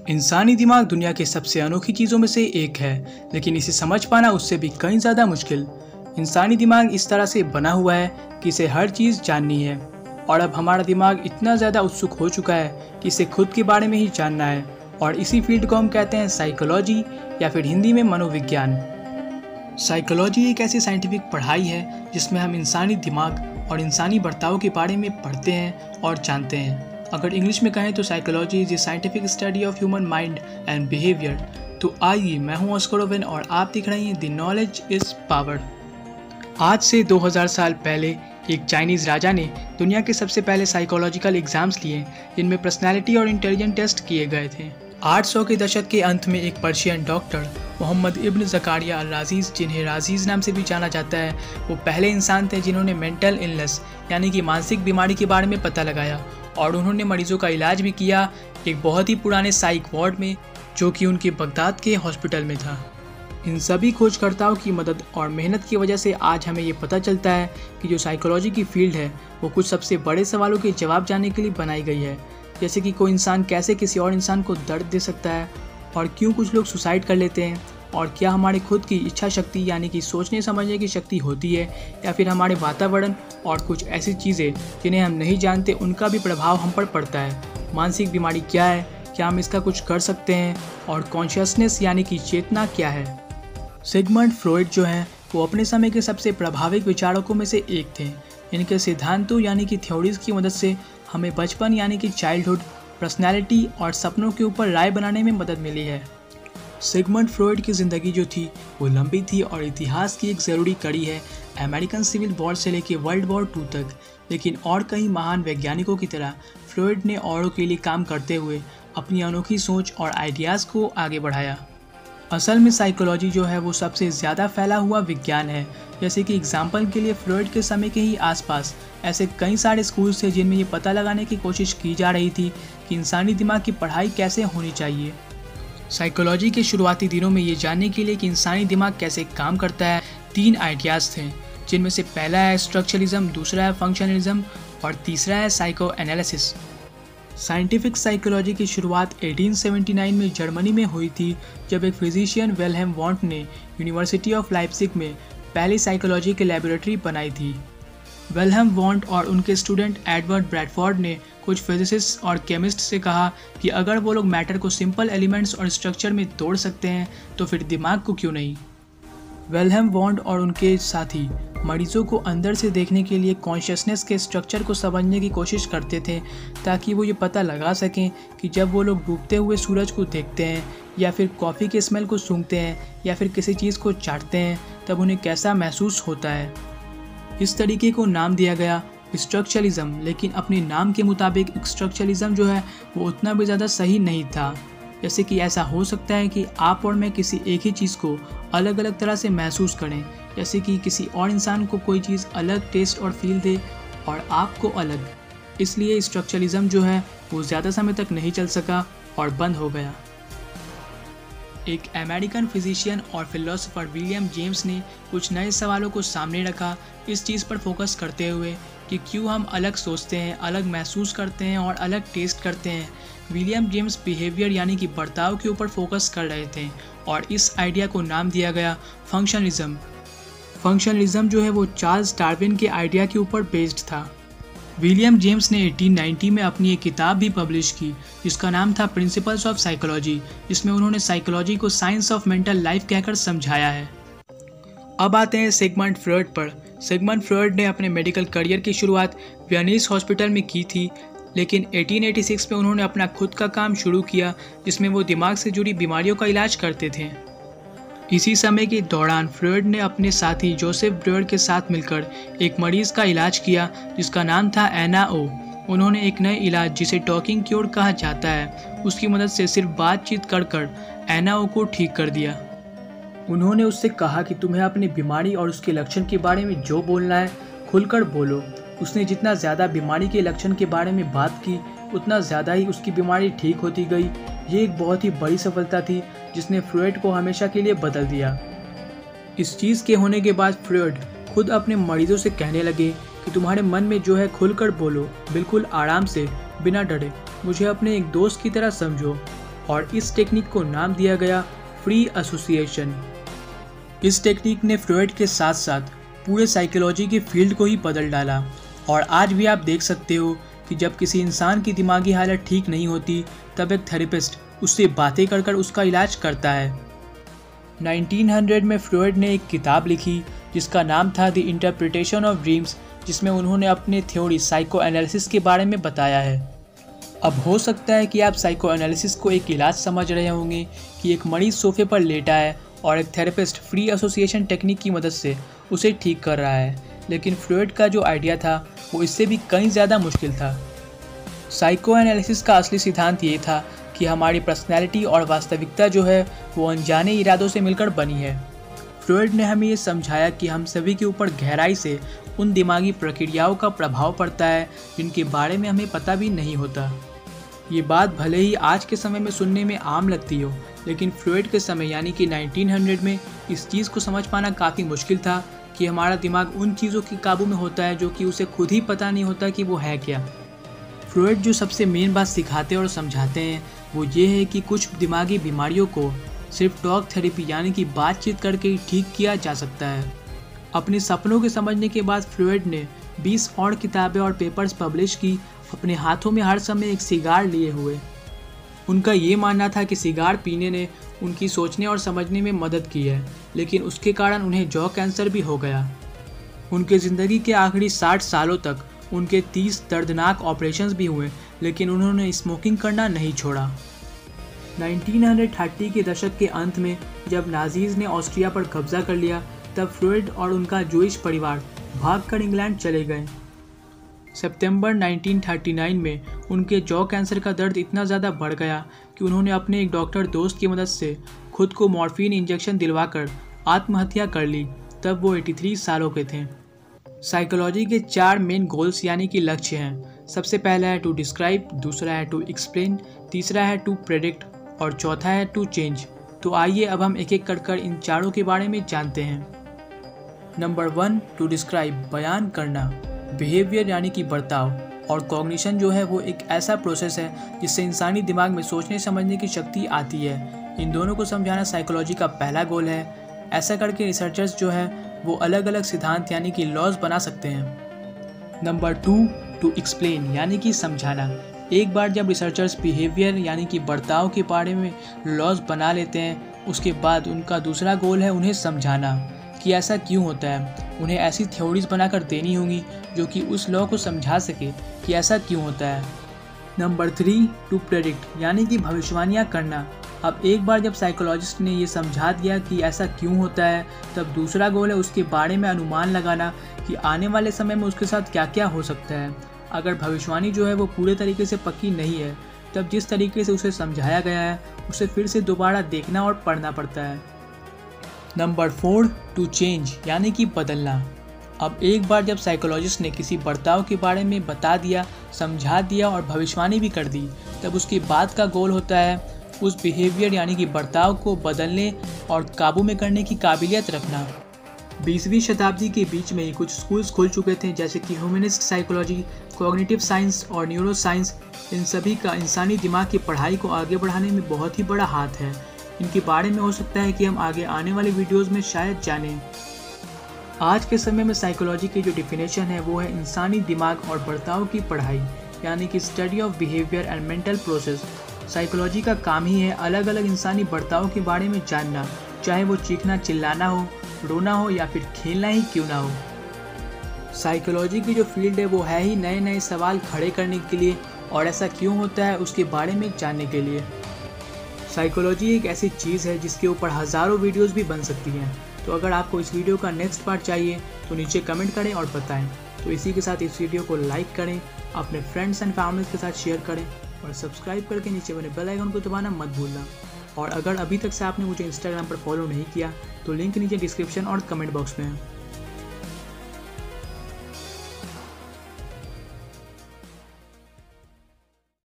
इंसानी दिमाग दुनिया के सबसे अनोखी चीज़ों में से एक है, लेकिन इसे समझ पाना उससे भी कहीं ज़्यादा मुश्किल। इंसानी दिमाग इस तरह से बना हुआ है कि इसे हर चीज़ जाननी है, और अब हमारा दिमाग इतना ज़्यादा उत्सुक हो चुका है कि इसे खुद के बारे में ही जानना है, और इसी फील्ड को हम कहते हैं साइकोलॉजी, या फिर हिंदी में मनोविज्ञान। साइकोलॉजी एक ऐसी साइंटिफिक पढ़ाई है जिसमें हम इंसानी दिमाग और इंसानी बर्ताव के बारे में पढ़ते हैं और जानते हैं। अगर इंग्लिश में कहें तो psychology is a scientific study of human mind and behaviour. तो आइए, मैं हूं ऑस्कर ओवेन और आप देख रहे हैं द नॉलेज इज पावर। आज से 2000 साल पहले एक चाइनीज़ राजा ने दुनिया के सबसे पहले साइकोलॉजिकल एग्जाम्स लिए, जिनमें पर्सनैलिटी और इंटेलिजेंस टेस्ट किए गए थे। 800 के दशक के अंत में एक पर्शियन डॉक्टर मोहम्मद इब्न ज़कारिया अल-राज़ीज़, जिन्हें राज़ीज़ नाम से भी जाना जाता है, वो पहले इंसान थे जिन्होंने मेंटल इलनेस यानी कि मानसिक बीमारी के बारे में पता लगाया, और उन्होंने मरीजों का इलाज भी किया एक बहुत ही पुराने साइक वार्ड में, जो कि उनके बगदाद के हॉस्पिटल में था। इन सभी खोजकर्ताओं की मदद और मेहनत की वजह से आज हमें ये पता चलता है कि जो साइकोलॉजी की फील्ड है वो कुछ सबसे बड़े सवालों के जवाब जानने के लिए बनाई गई है, जैसे कि कोई इंसान कैसे किसी और इंसान को दर्द दे सकता है, और क्यों कुछ लोग सुसाइड कर लेते हैं, और क्या हमारे खुद की इच्छा शक्ति यानी कि सोचने समझने की शक्ति होती है, या फिर हमारे वातावरण और कुछ ऐसी चीज़ें जिन्हें हम नहीं जानते उनका भी प्रभाव हम पर पड़ता है। मानसिक बीमारी क्या है, क्या हम इसका कुछ कर सकते हैं, और कॉन्शियसनेस यानी कि चेतना क्या है। सिगमंड फ्रॉयड जो हैं वो अपने समय के सबसे प्रभावित विचारकों में से एक थे। इनके सिद्धांतों यानी कि थ्योरीज की मदद से हमें बचपन यानी कि चाइल्डहुड, पर्सनैलिटी और सपनों के ऊपर राय बनाने में मदद मिली है। सिगमंड फ्रॉयड की ज़िंदगी जो थी वो लंबी थी और इतिहास की एक ज़रूरी कड़ी है, अमेरिकन सिविल वॉर से लेकर वर्ल्ड वॉर 2 तक। लेकिन और कई महान वैज्ञानिकों की तरह फ्रॉयड ने औरों के लिए काम करते हुए अपनी अनोखी सोच और आइडियाज़ को आगे बढ़ाया। असल में साइकोलॉजी जो है वो सबसे ज़्यादा फैला हुआ विज्ञान है। जैसे कि एग्जाम्पल के लिए फ्रॉयड के समय के ही आसपास ऐसे कई सारे स्कूल्स थे जिनमें ये पता लगाने की कोशिश की जा रही थी कि इंसानी दिमाग की पढ़ाई कैसे होनी चाहिए। साइकोलॉजी के शुरुआती दिनों में ये जानने के लिए कि इंसानी दिमाग कैसे काम करता है 3 आइडियाज़ थे, जिनमें से पहला है स्ट्रक्चरलिज्म, दूसरा है फंक्शनलिज्म और तीसरा है साइको एनालिसिस। साइंटिफिक साइकोलॉजी की शुरुआत 1879 में जर्मनी में हुई थी, जब एक फिजिशियन विल्हेम वॉन्ट ने यूनिवर्सिटी ऑफ लाइप्जिग में पहली साइकोलॉजी की लैबोरेटरी बनाई थी। विल्हेम वॉन्ट और उनके स्टूडेंट एडवर्ड ब्रैडफोर्ड ने कुछ फिजिसिस्ट और केमिस्ट से कहा कि अगर वो लोग मैटर को सिंपल एलिमेंट्स और स्ट्रक्चर में तोड़ सकते हैं तो फिर दिमाग को क्यों नहीं। विल्हेम वॉन्ट और उनके साथी मरीजों को अंदर से देखने के लिए कॉन्शियसनेस के स्ट्रक्चर को समझने की कोशिश करते थे, ताकि वो ये पता लगा सकें कि जब वो लोग डूबते हुए सूरज को देखते हैं, या फिर कॉफ़ी के स्मेल को सूंघते हैं, या फिर किसी चीज़ को चाटते हैं, तब उन्हें कैसा महसूस होता है। इस तरीके को नाम दिया गया स्ट्रक्चरलिज्म, लेकिन अपने नाम के मुताबिक स्ट्रक्चरलिज्म जो है वो उतना भी ज़्यादा सही नहीं था। जैसे कि ऐसा हो सकता है कि आप और मैं किसी एक ही चीज़ को अलग अलग तरह से महसूस करें, जैसे कि किसी और इंसान को कोई चीज़ अलग टेस्ट और फील दे और आपको अलग। इसलिए स्ट्रक्चरलिज्म जो है वो ज़्यादा समय तक नहीं चल सका और बंद हो गया। एक अमेरिकन फिजिशियन और फिलोसोफर विलियम जेम्स ने कुछ नए सवालों को सामने रखा, इस चीज़ पर फोकस करते हुए कि क्यों हम अलग सोचते हैं, अलग महसूस करते हैं और अलग टेस्ट करते हैं। विलियम जेम्स बिहेवियर यानी कि बर्ताव के ऊपर फोकस कर रहे थे, और इस आइडिया को नाम दिया गया फंक्शनलिज्म। फंक्शनलिज्म जो है वो चार्ल्स डार्विन के आइडिया के ऊपर बेस्ड था। विलियम जेम्स ने 1890 में अपनी एक किताब भी पब्लिश की जिसका नाम था प्रिंसिपल्स ऑफ साइकोलॉजी, जिसमें उन्होंने साइकोलॉजी को साइंस ऑफ मेंटल लाइफ कहकर समझाया है। अब आते हैं सिगमंड फ्रॉयड पर। सिगमंड फ्रॉयड ने अपने मेडिकल करियर की शुरुआत वियनीस हॉस्पिटल में की थी, लेकिन 1886 में उन्होंने अपना खुद का काम शुरू किया, जिसमें वो दिमाग से जुड़ी बीमारियों का इलाज करते थे। इसी समय के दौरान फ्रॉयड ने अपने साथी जोसेफ ब्रेयर के साथ मिलकर एक मरीज़ का इलाज किया जिसका नाम था एना ओ। उन्होंने एक नए इलाज जिसे टॉकिंग क्योर कहा जाता है, उसकी मदद से सिर्फ बातचीत कर एना ओ को ठीक कर दिया। उन्होंने उससे कहा कि तुम्हें अपनी बीमारी और उसके लक्षण के बारे में जो बोलना है खुलकर बोलो। उसने जितना ज़्यादा बीमारी के लक्षण के बारे में बात की, उतना ज़्यादा ही उसकी बीमारी ठीक होती गई। ये एक बहुत ही बड़ी सफलता थी जिसने फ्रॉयड को हमेशा के लिए बदल दिया। इस चीज़ के होने के बाद फ्रॉयड खुद अपने मरीजों से कहने लगे कि तुम्हारे मन में जो है खुलकर बोलो, बिल्कुल आराम से, बिना डरे। मुझे अपने एक दोस्त की तरह समझो। और इस टेक्निक को नाम दिया गया फ्री एसोसिएशन। इस टेक्निक ने फ्रॉइड के साथ साथ पूरे साइकोलॉजी के फील्ड को ही बदल डाला और आज भी आप देख सकते हो कि जब किसी इंसान की दिमागी हालत ठीक नहीं होती तब एक थेरेपिस्ट उससे बातें कर कर उसका इलाज करता है। 1900 में फ्रॉइड ने एक किताब लिखी जिसका नाम था द इंटरप्रिटेशन ऑफ ड्रीम्स, जिसमें उन्होंने अपने थ्योरी साइको एनालिसिस के बारे में बताया है। अब हो सकता है कि आप साइको एनालिसिस को एक इलाज समझ रहे होंगे कि एक मरीज सोफे पर लेटा है और एक थेरेपिस्ट फ्री एसोसिएशन टेक्निक की मदद से उसे ठीक कर रहा है, लेकिन फ्रॉइड का जो आइडिया था वो इससे भी कहीं ज़्यादा मुश्किल था। साइको एनालिसिस का असली सिद्धांत ये था कि हमारी पर्सनैलिटी और वास्तविकता जो है वो अनजाने इरादों से मिलकर बनी है। फ्रॉइड ने हमें ये समझाया कि हम सभी के ऊपर गहराई से उन दिमागी प्रक्रियाओं का प्रभाव पड़ता है जिनके बारे में हमें पता भी नहीं होता। ये बात भले ही आज के समय में सुनने में आम लगती हो, लेकिन फ्रॉइड के समय यानी कि 1900 में इस चीज़ को समझ पाना काफ़ी मुश्किल था कि हमारा दिमाग उन चीज़ों के काबू में होता है जो कि उसे खुद ही पता नहीं होता कि वो है क्या। फ्रॉइड जो सबसे मेन बात सिखाते और समझाते हैं वो ये है कि कुछ दिमागी बीमारियों को सिर्फ टॉक थेरेपी यानी कि बातचीत करके ही ठीक किया जा सकता है। अपने सपनों के समझने के बाद फ्रॉइड ने 20 और किताबें और पेपर्स पब्लिश की, अपने हाथों में हर समय एक सिगार लिए हुए। उनका ये मानना था कि सिगार पीने ने उनकी सोचने और समझने में मदद की है, लेकिन उसके कारण उन्हें जॉ कैंसर भी हो गया। उनके ज़िंदगी के आखिरी 60 सालों तक उनके 30 दर्दनाक ऑपरेशंस भी हुए, लेकिन उन्होंने स्मोकिंग करना नहीं छोड़ा। 1930 के दशक के अंत में जब नाजीज़ ने ऑस्ट्रिया पर कब्जा कर लिया, तब फ्रॉइड और उनका जूइश परिवार भागकर इंग्लैंड चले गए। सितंबर 1939 में उनके जॉ कैंसर का दर्द इतना ज़्यादा बढ़ गया कि उन्होंने अपने एक डॉक्टर दोस्त की मदद से खुद को मॉर्फिन इंजेक्शन दिलवाकर आत्महत्या कर ली। तब वो 83 सालों के थे। साइकोलॉजी के 4 मेन गोल्स यानी कि लक्ष्य हैं। सबसे पहला है टू डिस्क्राइब, दूसरा है टू एक्सप्लेन, तीसरा है टू प्रेडिक्ट और चौथा है टू चेंज। तो आइए अब हम एक एक कर इन चारों के बारे में जानते हैं। नंबर 1, टू डिस्क्राइब, बयान करना। बिहेवियर यानी कि बर्ताव और कॉग्निशन जो है वो एक ऐसा प्रोसेस है जिससे इंसानी दिमाग में सोचने समझने की शक्ति आती है। इन दोनों को समझाना साइकोलॉजी का पहला गोल है। ऐसा करके रिसर्चर्स जो है वो अलग अलग सिद्धांत यानी कि लॉज बना सकते हैं। नंबर 2, टू एक्सप्लेन यानी कि समझाना। एक बार जब रिसर्चर्स बिहेवियर यानी कि बर्ताव के बारे में लॉज बना लेते हैं, उसके बाद उनका दूसरा गोल है उन्हें समझाना कि ऐसा क्यों होता है। उन्हें ऐसी थ्योरीज बनाकर देनी होंगी जो कि उस लॉ को समझा सके कि ऐसा क्यों होता है। नंबर 3, टू प्रेडिक्ट यानी कि भविष्यवाणियाँ करना। अब एक बार जब साइकोलॉजिस्ट ने ये समझा दिया कि ऐसा क्यों होता है, तब दूसरा गोल है उसके बारे में अनुमान लगाना कि आने वाले समय में उसके साथ क्या क्या हो सकता है। अगर भविष्यवाणी जो है वो पूरे तरीके से पक्की नहीं है, तब जिस तरीके से उसे समझाया गया है उसे फिर से दोबारा देखना और पढ़ना पड़ता है। नंबर 4, टू चेंज यानी कि बदलना। अब एक बार जब साइकोलॉजिस्ट ने किसी बर्ताव के बारे में बता दिया, समझा दिया और भविष्यवाणी भी कर दी, तब उसके बाद का गोल होता है उस बिहेवियर यानी कि बर्ताव को बदलने और काबू में करने की काबिलियत रखना। 20वीं शताब्दी के बीच में ही कुछ स्कूल्स खुल चुके थे, जैसे कि ह्यूमनिस्ट साइकोलॉजी, कॉग्निटिव साइंस और न्यूरो साइंस। इन सभी का इंसानी दिमाग की पढ़ाई को आगे बढ़ाने में बहुत ही बड़ा हाथ है। इनके बारे में हो सकता है कि हम आगे आने वाले वीडियोज़ में शायद जानें। आज के समय में साइकोलॉजी की जो डिफिनेशन है वो है इंसानी दिमाग और बर्ताव की पढ़ाई यानी कि study of behaviour and mental process. Psychology का काम ही है अलग अलग इंसानी बर्ताव के बारे में जानना, चाहे वो चीखना चिल्लाना हो, रोना हो या फिर खेलना ही क्यों ना हो। साइकोलॉजी की जो फील्ड है वो है ही नए नए सवाल खड़े करने के लिए और ऐसा क्यों होता है उसके बारे में जानने के लिए। साइकोलॉजी एक ऐसी चीज़ है जिसके ऊपर हज़ारों वीडियोस भी बन सकती हैं। तो अगर आपको इस वीडियो का नेक्स्ट पार्ट चाहिए तो नीचे कमेंट करें और बताएं। तो इसी के साथ इस वीडियो को लाइक करें, अपने फ्रेंड्स एंड फैमिलीज के साथ शेयर करें और सब्सक्राइब करके नीचे बने बेल आइकन को दबाना मत भूलना। और अगर अभी तक से आपने मुझे इंस्टाग्राम पर फॉलो नहीं किया तो लिंक नीचे डिस्क्रिप्शन और कमेंट बॉक्स में है।